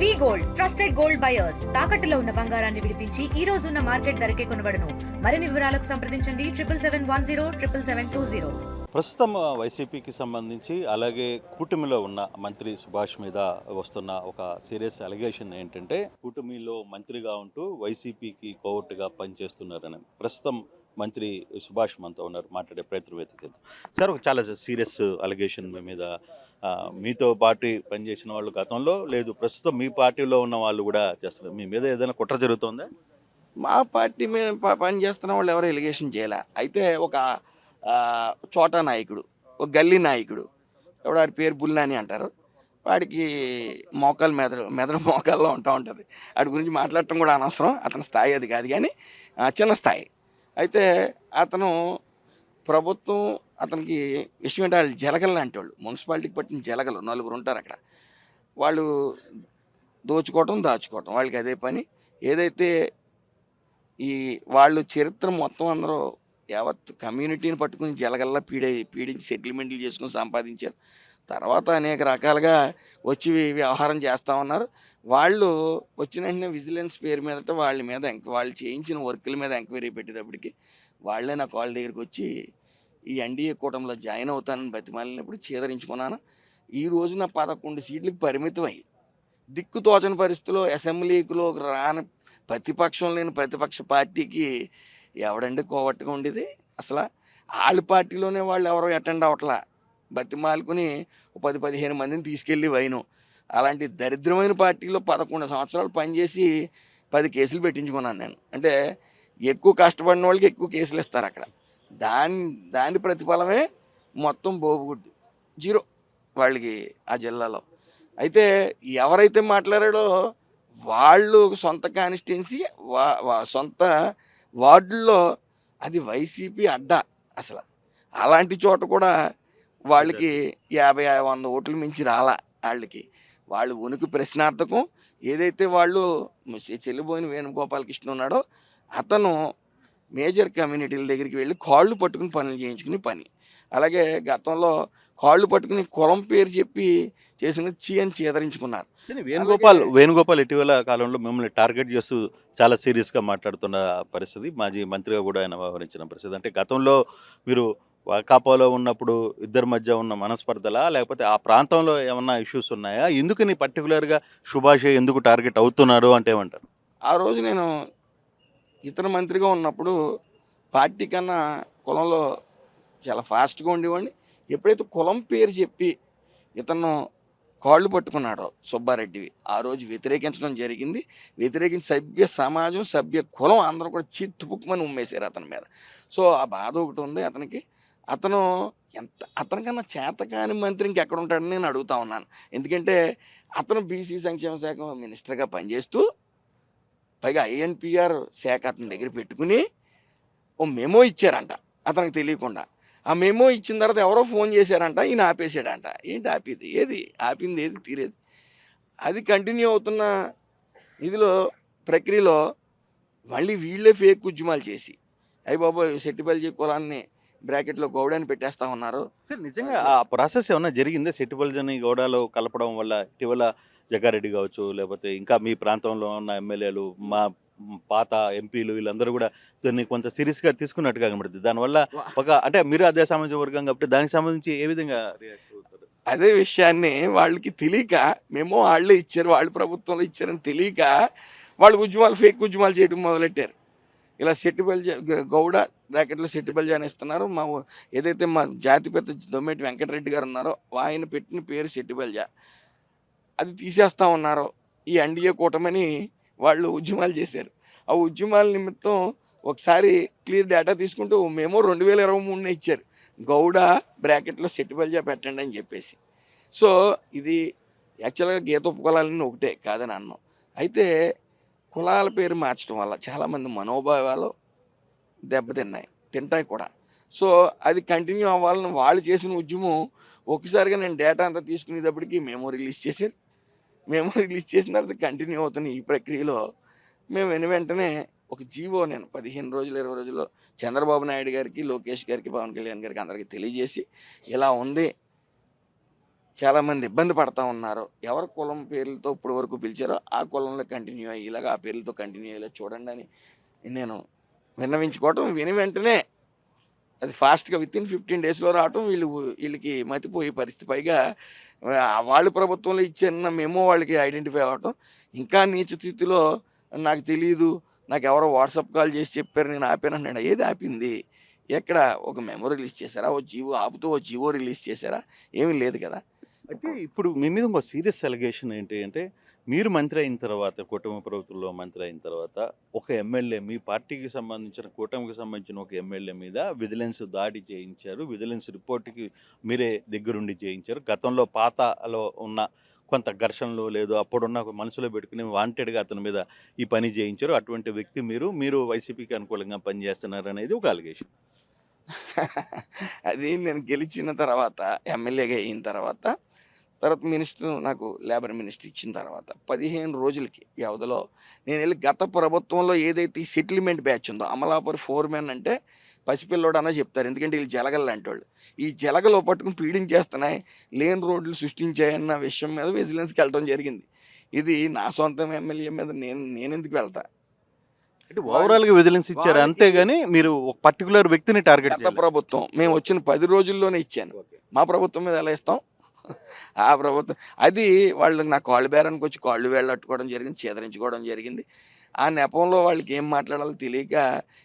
వి gold trusted gold buyers తాకట్టులో ఉన్న బంగారాన్ని విడిపించి ఈ రోజు ఉన్న మార్కెట్ ధరకే కొనబడును. మరిన్ని వివరాలకు సంప్రదించండి 77107720. ప్రస్తుతం వైసీపీకి సంబంధించి అలాగే కూటమిలో ఉన్న మంత్రి సుభాష్ మీద వస్తున్న ఒక సీరియస్ అలిగేషన్ ఏంటంటే కూటమిలో మంత్రిగా ఉంటూ వైసీపీకి కోవట్టుగా పనిచేస్తున్నారని ప్రస్తుతం మంత్రి సుభాష్ మనతో ఉన్నారు. మాట్లాడే ప్రయత్నం అయితే చేద్దాం. సార్, ఒక చాలా సీరియస్ అలిగేషన్ మీ మీద. మీతో పార్టీ పనిచేసిన వాళ్ళు గతంలో లేదు, ప్రస్తుతం మీ పార్టీలో ఉన్న వాళ్ళు కూడా చేస్తున్నారు. మీ మీద ఏదైనా కుట్ర జరుగుతుందా? మా పార్టీ మీద పనిచేస్తున్న వాళ్ళు ఎవరు ఎలిగేషన్ చేయలే. అయితే ఒక చోటా నాయకుడు, ఒక గల్లీ నాయకుడు, ఎవడు వాడి పేరు బుల్లాని అంటారు. వాడికి మోకాలు మెదడు మోకాల్లో ఉంటుంది. వాడి గురించి మాట్లాడటం కూడా అనవసరం. అతని స్థాయి అది కాదు, కానీ చిన్న స్థాయి. అయితే అతను ప్రభుత్వం అతనికి విషయం ఏంటి, వాళ్ళు జలగలు లాంటి వాళ్ళు, మున్సిపాలిటీకి పట్టిన జలగలు నలుగురు ఉంటారు అక్కడ. వాళ్ళు దోచుకోవటం దాచుకోవటం వాళ్ళకి అదే పని. ఏదైతే ఈ వాళ్ళు చరిత్ర మొత్తం అందరూ యావత్ కమ్యూనిటీని పట్టుకుని జలగల్లా పీడించి సెటిల్మెంట్లు చేసుకుని సంపాదించారు. తర్వాత అనేక రకాలుగా వచ్చి వ్యవహారం చేస్తూ ఉన్నారు. వాళ్ళు వచ్చిన వెంటనే విజిలెన్స్ పేరు మీదట వాళ్ళ మీద వాళ్ళు చేయించిన వర్కుల మీద ఎంక్వైరీ పెట్టేటప్పటికి వాళ్ళే నా కాల్ దగ్గరికి వచ్చి ఈ ఎన్డీఏ కూటమిలో జాయిన్ అవుతానని బతిమాలినప్పుడు చేదరించుకున్నాను. ఈ రోజున 11 సీట్లకు పరిమితమై దిక్కు తోచని పరిస్థితిలో అసెంబ్లీలో రాని ప్రతిపక్షం లేని ప్రతిపక్ష పార్టీకి ఎవడండి కోవట్టుగా ఉండేది? అసలు వాళ్ళ పార్టీలోనే వాళ్ళు ఎవరో అటెండ్ అవట్లా, బతిమాలుకుని 10-15 మందిని తీసుకెళ్ళి వైను. అలాంటి దరిద్రమైన పార్టీలో 11 సంవత్సరాలు పనిచేసి 10 కేసులు పెట్టించుకున్నాను నేను. అంటే ఎక్కువ కష్టపడిన వాళ్ళకి ఎక్కువ కేసులు ఇస్తారు అక్కడ. దాని ప్రతిఫలమే మొత్తం బోబుగుడ్డు, జీరో వాళ్ళకి ఆ జిల్లాలో. అయితే ఎవరైతే మాట్లాడాడో వాళ్ళు సొంత కాన్స్టిట్యున్సీ సొంత వార్డుల్లో అది వైసీపీ అడ్డా. అసలు అలాంటి చోట కూడా వాళ్ళకి 50-100 ఓట్లు మించి రాలా వాళ్ళకి. వాళ్ళు ఉనికి ప్రశ్నార్థకం. ఏదైతే వాళ్ళు చెల్లిపోయిన వేణుగోపాలకృష్ణ ఉన్నాడో అతను మేజర్ కమ్యూనిటీల దగ్గరికి వెళ్ళి కాళ్ళు పట్టుకుని పనులు చేయించుకుని పని. అలాగే గతంలో కాళ్ళు పట్టుకుని కులం పేరు చెప్పి చేసిన అని చేదరించుకున్నారు. వేణుగోపాల్ ఇటీవల కాలంలో మిమ్మల్ని టార్గెట్ చేస్తూ చాలా సీరియస్గా మాట్లాడుతున్న పరిస్థితి, మాజీ మంత్రిగా కూడా ఆయన వ్యవహరించిన పరిస్థితి. అంటే గతంలో మీరు వైకాపాలో ఉన్నప్పుడు ఇద్దరి మధ్య ఉన్న మనస్పర్ధలా, లేకపోతే ఆ ప్రాంతంలో ఏమన్నా ఇష్యూస్ ఉన్నాయా? ఎందుకని పర్టికులర్గా సుభాష్ ఎందుకు టార్గెట్ అవుతున్నారు అంటే ఏమంటారు? ఆ రోజు నేను ఇతర మంత్రిగా ఉన్నప్పుడు పార్టీ కన్నా కులంలో చాలా ఫాస్ట్గా ఉండేవాడిని. ఎప్పుడైతే కులం పేరు చెప్పి ఇతను కాళ్ళు పట్టుకున్నాడో సుబ్బారెడ్డివి, ఆ రోజు వ్యతిరేకించడం జరిగింది. వ్యతిరేకించి సభ్య సమాజం, సభ్య కులం అందరూ కూడా తుపుక్కుమని ఉమ్మేశారు అతని మీద. సో ఆ బాధ ఒకటి ఉంది అతనికి. అతనికన్నా చేతకాని మంత్రి ఇంకెక్కడ ఉంటాడని నేను అడుగుతా ఉన్నాను. ఎందుకంటే అతను బీసీ సంక్షేమ శాఖ మినిస్టర్గా పనిచేస్తూ పైగా ఐఎన్పిఆర్ శాఖ అతని దగ్గర పెట్టుకుని ఓ మెమో ఇచ్చారంట అతనికి తెలియకుండా. ఆ మెమో ఇచ్చిన తర్వాత ఎవరో ఫోన్ చేశారంట, ఈయన ఆపేసాడంట. ఏంటి ఆపేది? ఆపింది ఏది? తీరేది. అది కంటిన్యూ అవుతున్న ఇదిలో ప్రక్రియలో మళ్ళీ వీళ్ళే ఫేక్ ఉద్యమాలు చేసి అయ్యి బాబోయ్ సెట్టిపల్లి కులాన్ని బ్రాకెట్లో గౌడని పెట్టేస్తా ఉన్నారు. నిజంగా ఆ ప్రాసెస్ ఏమన్నా జరిగిందే? సెట్టిపల్లిని గౌడాలో కలపడం వల్ల ఇటీవల జగ్గారెడ్డి కావచ్చు, లేకపోతే ఇంకా మీ ప్రాంతంలో ఉన్న ఎమ్మెల్యేలు, మా పాత ఎంపీలు వీళ్ళందరూ కూడా దాన్ని కొంత సీరియస్గా తీసుకున్నట్టుగా కనబడుతుంది. దానివల్ల అంటే మీరు అదే సామాజిక వర్గం కాబట్టి దానికి సంబంధించి ఏ విధంగా రియాక్ట్ అవుతారు? అదే విషయాన్ని వాళ్ళకి తెలియక, మేము వాళ్ళే ఇచ్చారు, వాళ్ళు ప్రభుత్వంలో ఇచ్చారని తెలియక వాళ్ళు ఫేక్ ఉద్యమాలు చేయడం మొదలెట్టారు. ఇలా సెట్టిపల్లి గౌడ బ్రాకెట్లో సెట్టిపల్లి అని ఇస్తున్నారు. ఏదైతే మా జాతిపిత దొమ్మేటి వెంకటరెడ్డి గారు ఉన్నారో ఆయన పెట్టిన పేరు సెట్టిపల్లి, అది తీసేస్తా ఉన్నారో ఈ ఎన్డీఏ కూటమని వాళ్ళు ఉద్యమాలు చేశారు. ఆ ఉద్యమాల నిమిత్తం ఒకసారి క్లియర్ డేటా తీసుకుంటూ మేము 2023 ఇచ్చారు, గౌడ బ్రాకెట్లో సెట్టిపల్లి పెట్టండి అని చెప్పేసి. సో ఇది యాక్చువల్గా గీత ఉపకులాలన్నీ ఒకటే కాదని అన్నాం. అయితే కులాల పేరు మార్చడం వల్ల చాలామంది మనోభావాలు తింటాయి కూడా. సో అది కంటిన్యూ అవ్వాలని వాళ్ళు చేసిన ఉద్యమం ఒకసారిగా నేను డేటా అంతా తీసుకునేటప్పటికి మేము రిలీజ్ చేసిన తర్వాత కంటిన్యూ అవుతున్న ఈ ప్రక్రియలో మేము వెంటనే ఒక జీవో నేను 15 రోజులు 20 రోజుల్లో చంద్రబాబు నాయుడు గారికి, లోకేష్ గారికి, పవన్ కళ్యాణ్ గారికి అందరికీ తెలియజేసి ఇలా ఉంది, చాలామంది ఇబ్బంది పడతా ఉన్నారు. ఎవరి కులం పేర్లతో ఇప్పటి వరకు పిలిచారో ఆ కులంలో కంటిన్యూ అయ్యేలాగా, ఆ పేర్లతో కంటిన్యూ అయ్యేలా చూడండి అని నేను విన్నవించుకోవటం, విని వెంటనే అది ఫాస్ట్‌గా వితిన్ 15 డేస్‌లో రావటం వీళ్ళకి మతిపోయే పరిస్థితి. పైగా వాళ్ళు ప్రభుత్వంలో ఇచ్చిన మెమో వాళ్ళకి ఐడెంటిఫై అవ్వటం. ఇంకా నీచ స్థితిలో నాకు తెలీదు, నాకెవరో వాట్సాప్ కాల్ చేసి చెప్పారు నేను ఆపానన్నాడు. ఏది ఆపింది? ఎక్కడ? ఒక మెమో రిలీజ్ చేశారా? ఓ జీవో ఆపుతూ ఓ జీవో రిలీజ్ చేశారా? ఏమీ లేదు కదా! అయితే ఇప్పుడు మీ మీద ఇంకో సీరియస్ అలిగేషన్ ఏంటి అంటే, మీరు మంత్రి అయిన తర్వాత, కూటమి ప్రభుత్వంలో మంత్రి అయిన తర్వాత, ఒక ఎమ్మెల్యే మీ పార్టీకి సంబంధించిన, కూటమికి సంబంధించిన ఒక ఎమ్మెల్యే మీద విజిలెన్స్ దాడి చేయించారు. విజిలెన్స్ రిపోర్ట్‌కి మీరే దగ్గరుండి చేయించారు. గతంలో పాతలో ఉన్న కొంత ఘర్షణలు లేదు అప్పుడున్న మనసులో పెట్టుకుని వాంటెడ్‌గా అతని మీద ఈ పని చేయించారు. అటువంటి వ్యక్తి మీరు. మీరు వైసీపీకి అనుకూలంగా పనిచేస్తున్నారనేది ఒక అలిగేషన్. అది నేను గెలిచిన తర్వాత, ఎమ్మెల్యేగా అయిన తర్వాత మినిస్టర్ నాకు లేబర్ మినిస్టర్ ఇచ్చిన తర్వాత 15 రోజులకి వ్యవధిలో నేనెళ్ళి గత ప్రభుత్వంలో ఏదైతే ఈ సెటిల్మెంట్ బ్యాచ్ ఉందో, అమలాపురం ఫోర్‌మెన్ అంటే పసిపిల్లోడనే చెప్తారు. ఎందుకంటే వీళ్ళు జలగల్లాంటోళ్ళు. ఈ జలగలో పట్టుకుని పీడించేస్తున్నాయి, లేని రోడ్లు సృష్టించాయన్న విషయం మీద విజిలెన్స్‌కెళ్ళటం జరిగింది. ఇది నా సొంత ఎమ్మెల్యే మీద నేనెందుకు వెళ్తా? అంటే ఓవరాల్‌గా విజిలెన్స్ ఇచ్చారు వాళ్ళకి అంతేగాని మీరు ఒక పర్టిక్యులర్ వ్యక్తిని టార్గెట్ గత చేయలేదు. ప్రభుత్వం మేము వచ్చిన 10 రోజుల్లోనే ఇచ్చాను. ఓకే. మా ప్రభుత్వం మీద ఎలా ఇస్తాం? ఆ ప్రభుత్వం అది వాళ్ళకి నా కాళ్ళు బేరానికి వచ్చి కాళ్ళు వేళ్ళట్టుకోవడం జరిగింది, చేదరించుకోవడం జరిగింది. ఆ నెపంలో వాళ్ళకి ఏం మాట్లాడాలో తెలియక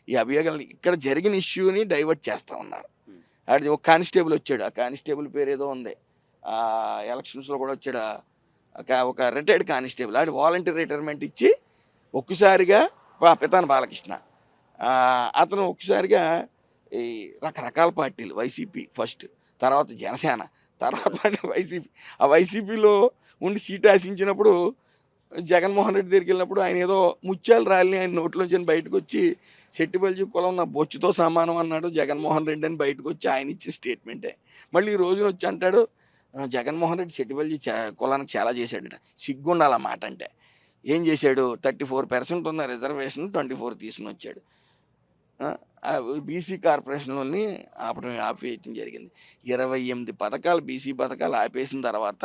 ఈ అభియోగాలు ఇక్కడ జరిగిన ఇష్యూని డైవర్ట్ చేస్తా ఉన్నారు. హ్మ్. అది ఒక కానిస్టేబుల్ వచ్చాడు. ఆ కానిస్టేబుల్ పేరు ఏదో ఉంది. ఎలక్షన్స్‌లో కూడా వచ్చాడు. ఒక రిటైర్డ్ కానిస్టేబుల్. ఆడు వాలంటీర్ రిటైర్మెంట్ ఇచ్చి ఒక్కసారిగా పితాని బాలకృష్ణ. అతను ఒక్కసారిగా ఈ రకరకాల పార్టీలు వైసీపీ ఫస్ట్, తర్వాత జనసేన, తర్వాత మళ్ళీ వైసీపీ. ఆ వైసీపీలో ఉండి సీట్ ఆశించినప్పుడు జగన్మోహన్ రెడ్డి దగ్గరికి వెళ్ళినప్పుడు ఆయన ఏదో ముత్యాలు రాలిని ఆయన నోట్లోంచి బయటకు వచ్చి శెట్టిబల్జీ కులం నా బొచ్చుతో సమానం అన్నాడు జగన్మోహన్ రెడ్డి అని బయటకు వచ్చి ఆయన ఇచ్చిన స్టేట్మెంటే. మళ్ళీ ఈ రోజున వచ్చి అంటాడు జగన్మోహన్ రెడ్డి శెట్టిబల్జీ కులానికి చాలా చేశాడట. సిగ్గుండాలి ఆ మాట అంటే. ఏం చేశాడు? 34% ఉన్న రిజర్వేషన్ 24 తీసుకుని వచ్చాడు. బీసీ కార్పొరేషన్లోని ఆపేయటం జరిగింది. 28 పథకాలు బీసీ పథకాలు ఆపేసిన తర్వాత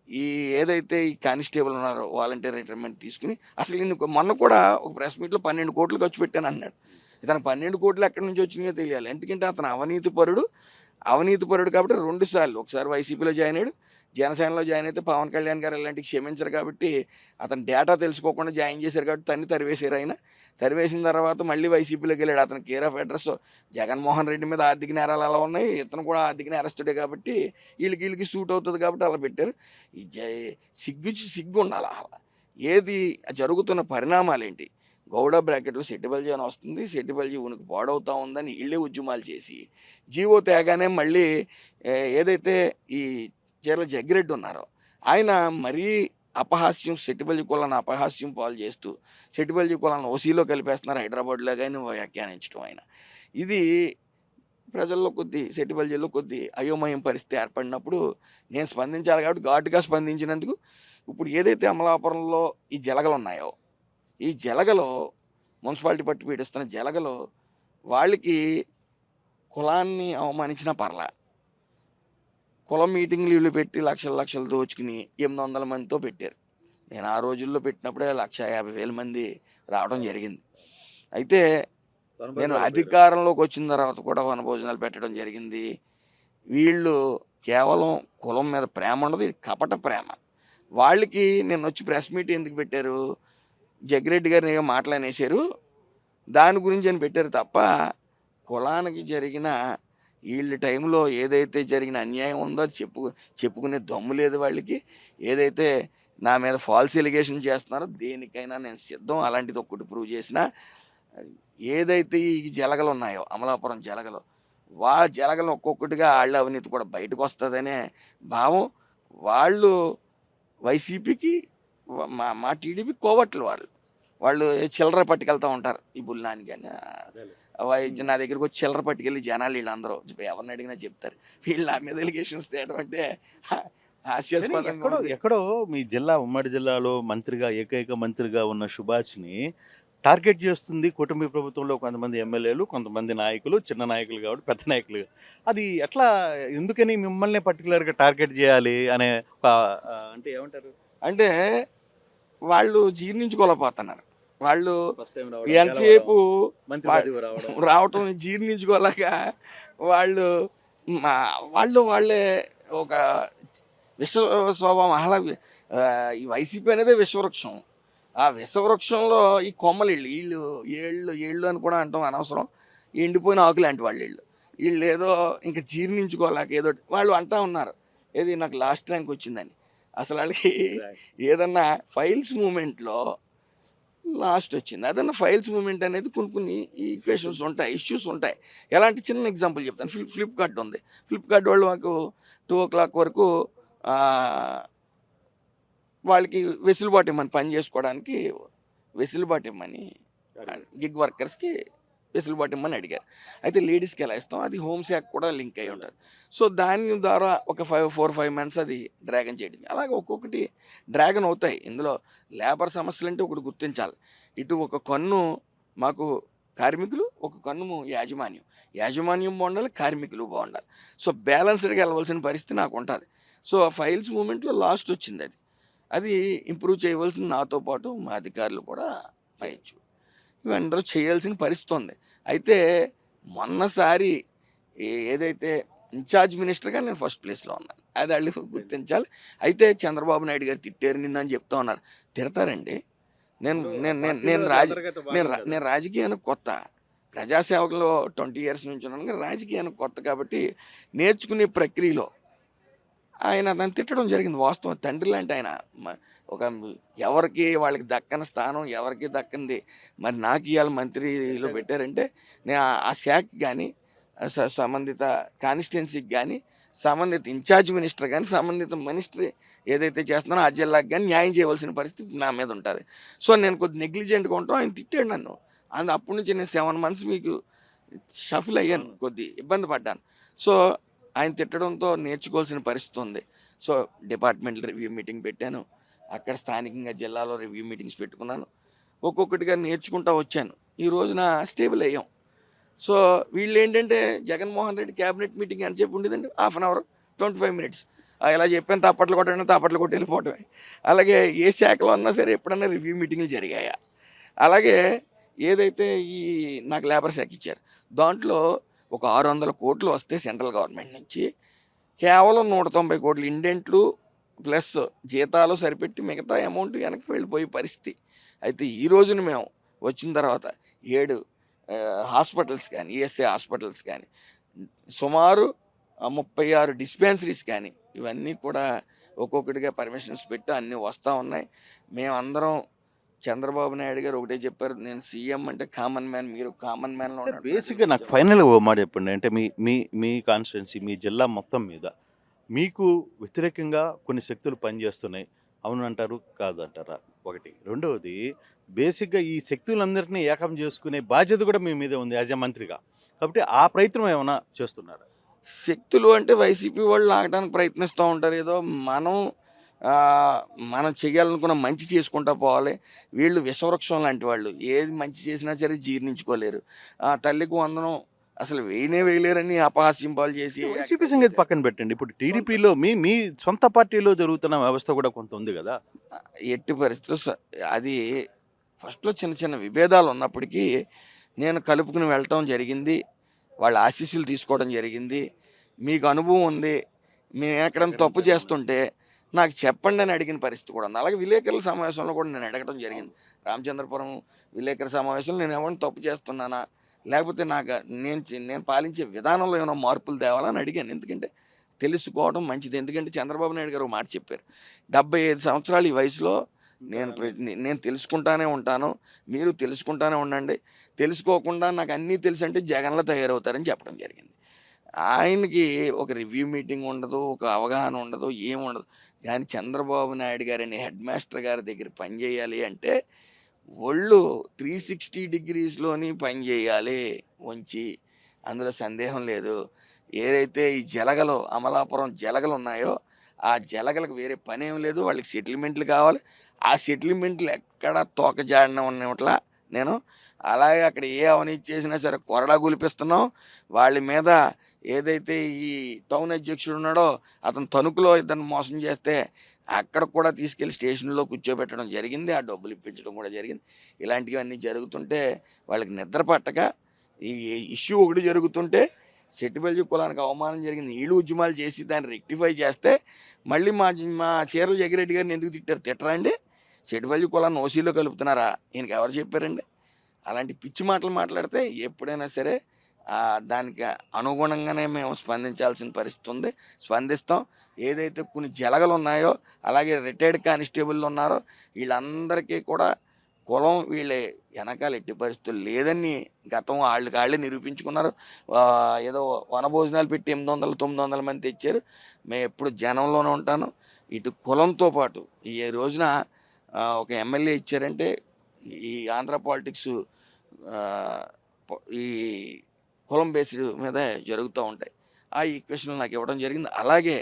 ఈ ఏదైతే ఈ కానిస్టేబుల్ ఉన్నారో వాలంటీర్ రిటైర్మెంట్ తీసుకుని అసలు మొన్న కూడా ఒక ప్రెస్ మీట్లో 12 కోట్లు ఖర్చు పెట్టాను అన్నాడు. ఇతను 12 కోట్లు ఎక్కడి నుంచి వచ్చినాయో తెలియాలి. ఎందుకంటే అతను అవినీతిపరుడు కాబట్టి 2 సార్లు, ఒకసారి వైసీపీలో జాయిన్ అయ్యాడు, జనసేనలో జాయిన్ అయితే పవన్ కళ్యాణ్ గారు ఇలాంటివి క్షమించరు కాబట్టి అతను డేటా తెలుసుకోకుండా జాయిన్ చేశారు కాబట్టి తరివేశారు ఆయన. తరివేసిన తర్వాత మళ్ళీ వైసీపీలోకి వెళ్ళాడు. అతను care of address Jaganmohan Reddy మీద ఆర్థిక నేరాలు అలా ఉన్నాయి, ఇతను కూడా ఆర్థిక నేరస్తుడే కాబట్టి వీళ్ళకి సూట్ అవుతుంది కాబట్టి అలా పెట్టారు. ఈ సిగ్గు ఉండాలి. అలా ఏది జరుగుతున్న పరిణామాలు ఏంటి? గౌడ బ్రాకెట్లో సెట్టిబల్జీ అని వస్తుంది, సెట్టిబల్జీ ఉనికి పాడవుతా ఉందని వీళ్ళే ఉద్యమాలు చేసి జీవో తేగానే మళ్ళీ ఏదైతే ఈ చీరల జగ్గిరెడ్డి ఉన్నారో ఆయన మరీ అపహాస్యం, సెట్టిబల్జీ కులాన్ని అపహాస్యం పాలు చేస్తూ సెట్టిబల్జీ కులాన్ని ఓసీలో కలిపేస్తున్నారు హైదరాబాద్లో కానీ వ్యాఖ్యానించడం ఆయన. ఇది ప్రజల్లో సెట్టిబల్జీలో అయోమయం పరిస్థితి ఏర్పడినప్పుడు నేను స్పందించాలి కాబట్టి ఘాటుగా స్పందించినందుకు ఇప్పుడు ఏదైతే అమలాపురంలో ఈ జలగలు ఉన్నాయో, ఈ జలగలో మున్సిపాలిటీ పట్టు పీడిస్తున్న జలగలో వాళ్ళకి కులాన్ని అవమానించిన పర్లా, కులం మీటింగ్లు వీళ్ళు పెట్టి లక్షలు దోచుకుని 800 మందితో పెట్టారు. నేను ఆ రోజుల్లో పెట్టినప్పుడే 1,50,000 మంది రావడం జరిగింది. అయితే నేను అధికారంలోకి వచ్చిన తర్వాత కూడా వనభోజనాలు పెట్టడం జరిగింది. వీళ్ళు కేవలం కులం మీద ప్రేమ ఉండదు, ఇది కపట ప్రేమ. వాళ్ళకి నేను వచ్చి ప్రెస్ మీట్ ఎందుకు పెట్టారు? జగ్గిరెడ్డి గారిని ఏమో మాటలనేసారు, దాని గురించి అని పెట్టారు తప్ప కులానికి జరిగిన వీళ్ళ టైంలో ఏదైతే జరిగిన అన్యాయం ఉందో అది చెప్పుకునే దమ్ము లేదు వాళ్ళకి. ఏదైతే నా మీద ఫాల్స్ ఎలిగేషన్ చేస్తున్నారో దేనికైనా నేను సిద్ధం. అలాంటిది ఒక్కటి ప్రూవ్ చేసినా ఏదైతే ఈ జలగలు ఉన్నాయో అమలాపురం జలగలు, జలగలు ఒక్కొక్కటిగా వాళ్ళ అవినీతి కూడా బయటకు వస్తుందనే భావం. వాళ్ళు వైసీపీకి మా టీడీపీ కోవట్లు వాళ్ళు చిల్లర పట్టుకెళ్తూ ఉంటారు. ఈ బుల్లాని కానీ నా దగ్గరికి వచ్చి చిల్లర పట్టుకెళ్ళి జనాలు వీళ్ళందరూ ఎవరిని అడిగినా చెప్తారు. వీళ్ళు నా మీద ఎలిగేషన్స్ తేయడం అంటే హాస్యాస్పదంగా ఉంది. ఎక్కడో మీ జిల్లా, ఉమ్మడి జిల్లాలో మంత్రిగా, ఏకైక మంత్రిగా ఉన్న సుభాష్ని టార్గెట్ చేస్తుంది కూటమి ప్రభుత్వంలో కొంతమంది ఎమ్మెల్యేలు, కొంతమంది నాయకులు, చిన్న నాయకులు కాబట్టి పెద్ద నాయకులు. అది ఎట్లా ఎందుకని మిమ్మల్నే పర్టిక్యులర్‌గా టార్గెట్ చేయాలి అనే ఒక అంటే ఏమంటారు? అంటే వాళ్ళు జీర్ణించుకోలేకపోతున్నారు. వాళ్ళు ఫస్ట్ టైమ్ రావడం, ఎంతసేపు మంత్రి వా పదవి రావడం. రావటం జీర్ణించుకోలేక వాళ్ళు మా వాళ్ళే ఒక విశ్వ స్వభావం ఈ వైసీపీ అనేదే విషవృక్షం. ఆ విషవృక్షంలో ఈ కొమ్మలు ఈళ్ళు ఏళ్ళు అని కూడా అంటాం అనవసరం. ఎండిపోయిన ఆకులాంటి వాళ్ళు ఈళ్ళు. ఈళ్ళేదో ఇంక జీర్ణించుకోలేక ఏదో వాళ్ళు అంటా ఉన్నారు. ఏది నాకు లాస్ట్ ర్యాంక్ వచ్చిందని. అసలు ఆళ్ళకి ఏదన్నా ఫైల్స్ మూవ్‌మెంట్‌లో లాస్ట్ వచ్చింది. అదన్నా ఫైల్స్ మూవ్‌మెంట్ అనేది కొన్ని ఈక్వేషన్స్ ఉంటాయి, ఇష్యూస్ ఉంటాయి. ఎలాంటి చిన్న ఎగ్జాంపుల్ చెప్తాను. ఫ్లిప్‌కార్ట్ ఉంది. ఫ్లిప్‌కార్ట్ వాళ్ళు మాకు 2:00 వరకు ఆహ్, వాళ్ళకి వెసులుబాటు ఇమ్మని పని చేసుకోవడానికి వెసులుబాటు ఇమ్మని గిగ్ వర్కర్స్‌కి వెసులుబాటు ఇమ్మని అడిగారు. అయితే లేడీస్‌కి ఎలా ఇస్తాం? అది హోమ్ శాఖ కూడా లింక్ అయ్యి ఉంటది. సో, దాని ద్వారా ఒక 4, 5 మంత్స్ అది డ్రాగన్ చేయడం. అలాగే ఒక్కొక్కటి డ్రాగన్ అవుతాయి. ఇందులో లేబర్ సమస్యలంటే ఒకటి గుర్తించాలి. ఇటు ఒక కన్ను మాకు కార్మికులు, ఒక కన్ను యాజమాన్యం. యాజమాన్యం బావుండాలి, కార్మికులు బావుండాలి. సో, బ్యాలెన్స్‌డ్‌గా వెళ్ళవలసిన పరిస్థితి నాకుంటాది. సో, ఆ ఫైల్స్ మూవ్‌మెంట్‌లో లాస్ట్ వచ్చిందది. అది ఇంప్రూవ్ చేయవలసిన నాతో పాటు మా అధికారులు కూడా పైచ్చు. ఇవందరూ చేయాల్సిన పరిస్థితి ఉంది. అయితే మొన్నసారి ఏదైతే ఇన్ఛార్జ్ మినిస్టర్‌గా నేను ఫస్ట్ ప్లేస్‌లో ఉన్నాను. అది ఆళ్ళు గుర్తించాలి. అయితే చంద్రబాబు నాయుడు గారు తిట్టారు నిన్ను అని చెప్తా ఉన్నారు. తిడతారండి. నేను నేను నేను నేను రాజ నేను రాజకీయానికి కొత్త. ప్రజాసేవకులో 20 ఇయర్స్ నుంచి ఉన్నాను. కానీ రాజకీయానికి కొత్త కాబట్టి నేర్చుకునే ప్రక్రియలో ఆయన నన్ను తిట్టడం జరిగింది. వాస్తవం తండ్రి లాంటి ఆయన. ఒక ఎవరికి వాళ్ళకి దక్కని స్థానం ఎవరికి దక్కంది మరి నాకు ఇవాళ మంత్రిలో పెట్టారంటే నేను ఆ శాఖకి కానీ సంబంధిత కాన్స్టిట్యున్సీకి కానీ సంబంధిత ఇన్ఛార్జ్ మినిస్టర్ కానీ సంబంధిత మినిస్టర్ ఏదైతే చేస్తున్నానో ఆ జిల్లాకి కానీ న్యాయం చేయవలసిన పరిస్థితి నా మీద ఉంటుంది. సో నేను కొద్ది నెగ్లిజెంట్గా ఉంటాం. ఆయన తిట్టాడు నన్ను. అప్పటి నుంచి నేను 7 మంత్స్ మీకు షఫిల్ అయ్యాను, కొద్ది ఇబ్బంది పడ్డాను. సో ఆయన తిట్టడంతో నేర్చుకోవాల్సిన పరిస్థితి ఉంది. సో డిపార్ట్మెంటల్ రివ్యూ మీటింగ్ పెట్టాను. అక్కడ స్థానికంగా జిల్లాలో రివ్యూ మీటింగ్స్ పెట్టుకున్నాను. ఒక్కొక్కటిగా నేర్చుకుంటూ వచ్చాను. ఈ రోజున స్టేబుల్ అయ్యాం. సో వీళ్ళేంటంటే జగన్మోహన్ రెడ్డి క్యాబినెట్ మీటింగ్ ఎంతసేపు ఉండేదండి? Half an hour, 25 minutes. ఇలా చెప్పాను తప్పట్లు కొట్టడం తప్పట్లు కొట్టి వెళ్ళిపోవటమే. అలాగే ఏ శాఖలో ఉన్నా సరే ఎప్పుడన్నా రివ్యూ మీటింగ్లు జరిగాయా? అలాగే ఏదైతే ఈ నాకు లేబర్ శాఖ ఇచ్చారు దాంట్లో ఒక 600 కోట్లు వస్తే సెంట్రల్ గవర్నమెంట్ నుంచి కేవలం 190 కోట్లు ఇండెంట్లు ప్లస్ జీతాలు సరిపెట్టి మిగతా అమౌంట్ వెనక్కి వెళ్ళిపోయే పరిస్థితి. అయితే ఈ రోజున మేము వచ్చిన తర్వాత 7 హాస్పిటల్స్ కానీ ఈఎస్ఐ హాస్పిటల్స్ కానీ సుమారు 36 డిస్పెన్సరీస్ కానీ ఇవన్నీ కూడా ఒక్కొక్కటిగా పర్మిషన్స్ పెట్టి అన్నీ వస్తూ ఉన్నాయి. మేమందరం చంద్రబాబు నాయుడు గారు ఒకటే చెప్పారు, నేను సీఎం అంటే కామన్ మ్యాన్, మీరు కామన్ మ్యాన్లో సార్ బేసిక్‌గా నాకు ఫైనల్‌గా ఓ మాట చెప్పండి. అంటే మీ మీ మీ కాన్స్టిట్యుయెన్సీ, మీ జిల్లా మొత్తం మీద మీకు వ్యతిరేకంగా కొన్ని శక్తులు పనిచేస్తున్నాయి. అవునంటారు, కాదంటారా? ఒకటి. రెండవది బేసిక్‌గా ఈ శక్తులందరినీ ఏకం చేసుకునే బాధ్యత కూడా మీ మీదే ఉంది యాస్ ఎ మంత్రిగా. కాబట్టి ఆ ప్రయత్నం ఏమైనా చేస్తున్నారా? శక్తులు అంటే వైసీపీ వాళ్ళు లాగడానికి ప్రయత్నిస్తూ ఉంటారు. ఏదో మనం మనం చేయాలనుకున్న మంచి చేసుకుంటా పోవాలి. వీళ్ళు విషవృక్షం లాంటి వాళ్ళు. ఏది మంచి చేసినా సరే జీర్ణించుకోలేరు. తల్లికి వందనం అసలు వేయనే వేయలేరని అపహాస్యం పాలు చేసి వైసీపీ సంగతి పక్కన పెట్టండి. ఇప్పుడు టీడీపీలో మీ మీ సొంత పార్టీలో జరుగుతున్న వ్యవస్థ కూడా కొంత ఉంది కదా! ఎట్టి పరిస్థితుల్లో అది ఫస్ట్‌లో చిన్న చిన్న విభేదాలు ఉన్నప్పటికీ నేను కలుపుకుని వెళ్ళటం జరిగింది. వాళ్ళ ఆశీస్సులు తీసుకోవడం జరిగింది. మీకు అనుభవం ఉంది. మేము ఎక్కడైనా తప్పు చేస్తుంటే నాకు చెప్పండి అని అడిగిన పరిస్థితి కూడా ఉంది. అలాగే విలేకరుల సమావేశంలో కూడా నేను అడగడం జరిగింది. రామచంద్రపురం విలేకరుల సమావేశంలో నేను ఏమైనా తప్పు చేస్తున్నానా? లేకపోతే నేను పాలించే విధానంలో ఏమైనా మార్పులు తేవాలా అని అడిగాను. ఎందుకంటే తెలుసుకోవడం మంచిది. ఎందుకంటే చంద్రబాబు నాయుడు గారు ఒక మాట చెప్పారు. 75 సంవత్సరాలు ఈ వయసులో నేను తెలుసుకుంటానే ఉంటాను. మీరు తెలుసుకుంటానే ఉండండి. తెలుసుకోకుండా నాకు అన్నీ తెలుసంటే జగన్‌లా తయారవుతారని చెప్పడం జరిగింది. ఆయనకి ఒక రివ్యూ మీటింగ్ ఉండదు, ఒక అవగాహన ఉండదు, ఏముండదు. కానీ చంద్రబాబు నాయుడు గారని హెడ్ మాస్టర్ గారి దగ్గర పనిచేయాలి అంటే ఒళ్ళు 360 డిగ్రీస్‌లోని పని చేయాలి వంచి. అందులో సందేహం లేదు. ఏదైతే ఈ జలగలు అమలాపురం జలగలు ఉన్నాయో ఆ జలగలకు వేరే పనేం లేదు. వాళ్ళకి సెటిల్మెంట్లు కావాలి. ఆ సెటిల్మెంట్లు ఎక్కడ తోకజాడిన ఉన్నట్ల నేను. అలాగే అక్కడ ఏ అవినీతి చేసినా సరే కొరడా గులిపిస్తున్నాం. వాళ్ళ మీద ఏదైతే ఈ టౌన్ అధ్యక్షుడు ఉన్నాడో అతను తణుకులో ఇద్దరిని మోసం చేస్తే అక్కడ కూడా తీసుకెళ్ళి స్టేషన్లో కూర్చోబెట్టడం జరిగింది. ఆ డబ్బులు ఇప్పించడం కూడా జరిగింది. ఇలాంటివన్నీ జరుగుతుంటే వాళ్ళకి నిద్ర పట్టక ఈ ఇష్యూ ఒకటి జరుగుతుంటే సెట్టిబల్జీ కులానికి అవమానం జరిగింది. వీళ్ళు ఉద్యమాలు చేసి దాన్ని రెక్టిఫై చేస్తే మళ్ళీ మా చీరల జగ్గిరెడ్డి గారిని ఎందుకు తిట్టారు? తిట్టరా అండి? సెట్టిబల్జీ కులాన్ని ఓసీలో కలుపుతున్నారా? ఈయనకి ఎవరు చెప్పారండి? అలాంటి పిచ్చి మాటలు మాట్లాడితే ఎప్పుడైనా సరే దానికి అనుగుణంగానే మేము స్పందించాల్సిన పరిస్థితి ఉంది. స్పందిస్తాం. ఏదైతే కొన్ని జలగలు ఉన్నాయో అలాగే రిటైర్డ్ కానిస్టేబుల్ ఉన్నారో వీళ్ళందరికీ కూడా కులం వీళ్ళే వెనకాల ఎట్టి పరిస్థితులు లేదని గతం వాళ్ళే నిరూపించుకున్నారు. ఏదో వనభోజనాలు పెట్టి 800-900 మంది తెచ్చారు. మేము ఎప్పుడు జనంలోనే ఉంటాను. ఇటు కులంతో పాటు ఈ రోజున ఒక ఎమ్మెల్యే ఇచ్చారంటే ఈ ఆంధ్ర పాలిటిక్స్ ఈ కులం బేస్డ్ మీద జరుగుతూ ఉంటాయి. ఆ ఈక్వేషన్లు నాకు ఇవ్వడం జరిగింది. అలాగే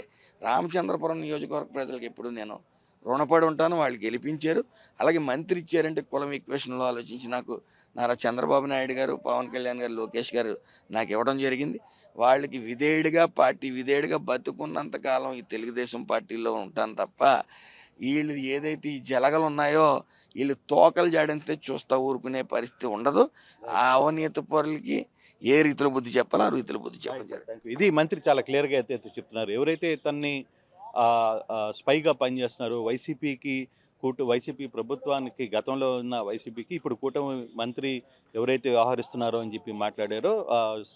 రామచంద్రపురం నియోజకవర్గ ప్రజలకు ఎప్పుడు నేను రుణపడి ఉంటాను. వాళ్ళు గెలిపించారు. అలాగే మంత్రి ఇచ్చారంటే కులం ఈక్వేషన్లో ఆలోచించి నాకు నారా చంద్రబాబు నాయుడు గారు, పవన్ కళ్యాణ్ గారు, లోకేష్ గారు నాకు ఇవ్వడం జరిగింది. వాళ్ళకి విధేయుడిగా బతుకున్నంతకాలం ఈ తెలుగుదేశం పార్టీలో ఉంటాను తప్ప వీళ్ళు ఏదైతే ఈ జలగలు ఉన్నాయో వీళ్ళు తోకలు జాడితే చూస్తా ఊరుకునే పరిస్థితి ఉండదు. ఆ అవినీతి పరులకి ఏ రీతిలో బుద్ధి చెప్పాలో ఆ రీతిలో బుద్ధి చెప్పాలి. ఇది మంత్రి చాలా క్లియర్గా అయితే చెప్తున్నారు. ఎవరైతే తన్ని స్పైగా పనిచేస్తున్నారు వైసీపీ ప్రభుత్వానికి గతంలో ఉన్న వైసీపీకి ఇప్పుడు కూటమి మంత్రి ఎవరైతే వ్యవహరిస్తున్నారో అని చెప్పి మాట్లాడారో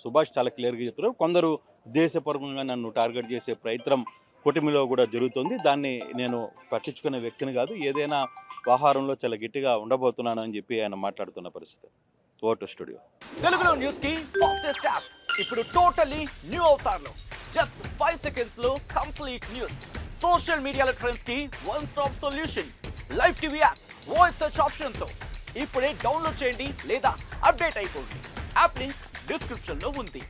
సుభాష్ చాలా క్లియర్గా చెప్తున్నారు. కొందరు ఉద్దేశపూర్వకంగా నన్ను టార్గెట్ చేసే ప్రయత్నం కూటమిలో కూడా జరుగుతుంది. దాన్ని నేను పట్టించుకునే వ్యక్తిని కాదు. ఏదైనా వ్యవహారంలో చాలా గట్టిగా ఉండబోతున్నాను అని చెప్పి ఆయన మాట్లాడుతున్న పరిస్థితి. ఓటు స్టూడియో తెలుగులో న్యూస్ కి ఫాస్టెస్ట్ యాప్ ఇప్పుడు టోటల్లీ న్యూ అవతార్లో జస్ట్ 5 seconds లో కంప్లీట్ న్యూస్. సోషల్ మీడియాలో ట్రెండ్స్ కి one stop solution. Live TV app voice search option తో ఇప్పుడే డౌన్లోడ్ చేయండి లేదా అప్డేట్ అయిపోండి. యాప్ లింక్ డిస్క్రిప్షన్ లో ఉంది.